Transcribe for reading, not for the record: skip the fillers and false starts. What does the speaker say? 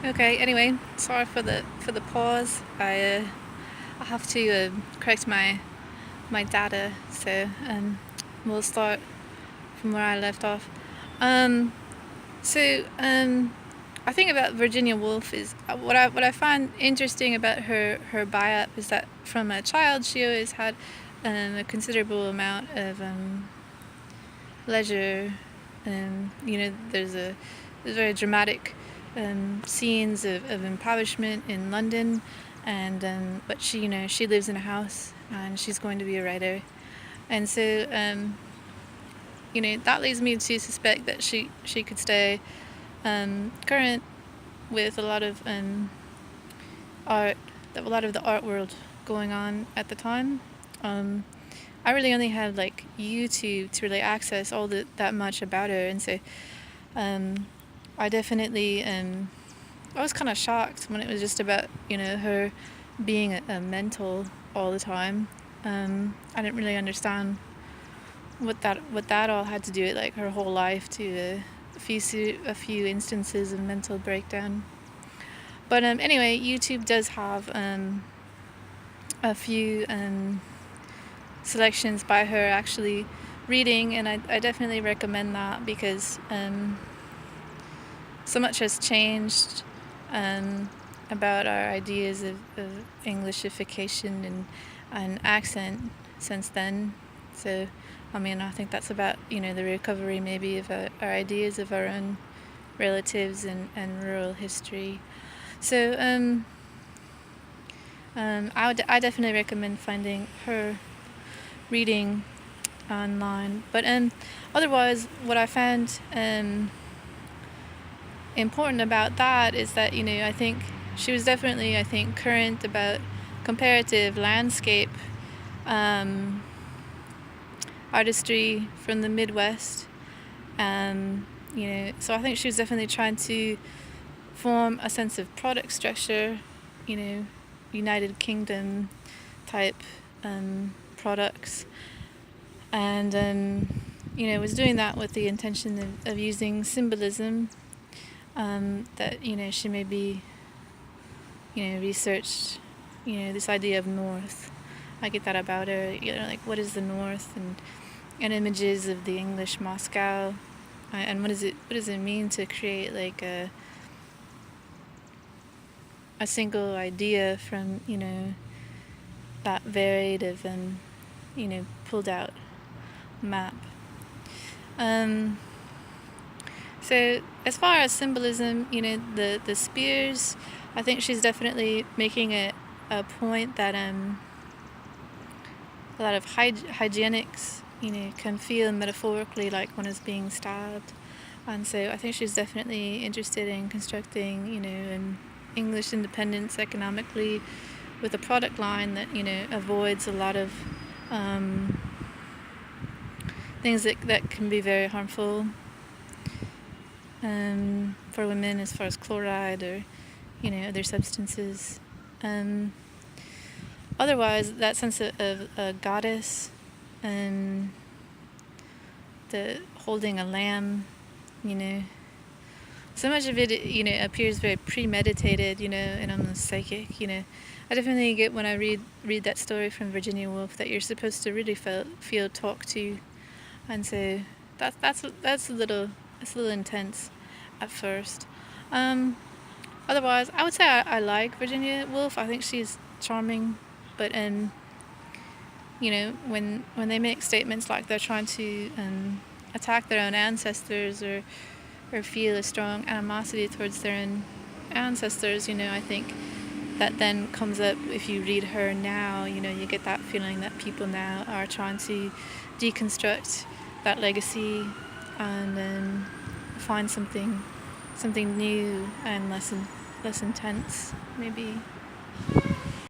Okay, anyway, sorry for the pause. I have to correct my data, so we'll start from where I left off. Um, so I think about Virginia Woolf is what I find interesting about her biop is that from a child she always had a considerable amount of leisure. There's very dramatic scenes of impoverishment in London, and but she lives in a house and she's going to be a writer, and so that leads me to suspect that she could stay current with a lot of art, a lot of the art world going on at the time. I really only had like YouTube to really access that much about her, and so I definitely I was kind of shocked when it was just about her being a mental all the time. I didn't really understand what that all had to do with like her whole life to a few instances of mental breakdown. But anyway, YouTube does have a few selections by her actually reading, and I definitely recommend that because so much has changed about our ideas of Englishification and accent since then. So, I mean, I think that's about the recovery maybe of our ideas of our own relatives and rural history. So, I definitely recommend finding her reading online. But otherwise, what I found important about that is that I think she was definitely current about comparative landscape artistry from the Midwest. So I think she was definitely trying to form a sense of product structure, United Kingdom type products, and was doing that with the intention of using symbolism that she maybe researched this idea of North. I get that about her, like what is the North, and images of the English Moscow, and what does it mean to create like a single idea from that varied of pulled out map. So as far as symbolism, the spears, I think she's definitely making a point that a lot of hygienics, can feel metaphorically like one is being stabbed. And so I think she's definitely interested in constructing, an English independence economically with a product line that, avoids a lot of things that can be very harmful for women, as far as chloride or other substances. Otherwise, that sense of a goddess and the holding a lamb, so much of it appears very premeditated, and almost psychic. I definitely get when I read that story from Virginia Woolf that you're supposed to really feel talked to, and so that's a little intense at first. Otherwise, I would say I like Virginia Woolf. I think she's charming, but when they make statements like they're trying to attack their own ancestors or feel a strong animosity towards their own ancestors, I think that then comes up if you read her now. You get that feeling that people now are trying to deconstruct that legacy and find something new and less intense, maybe.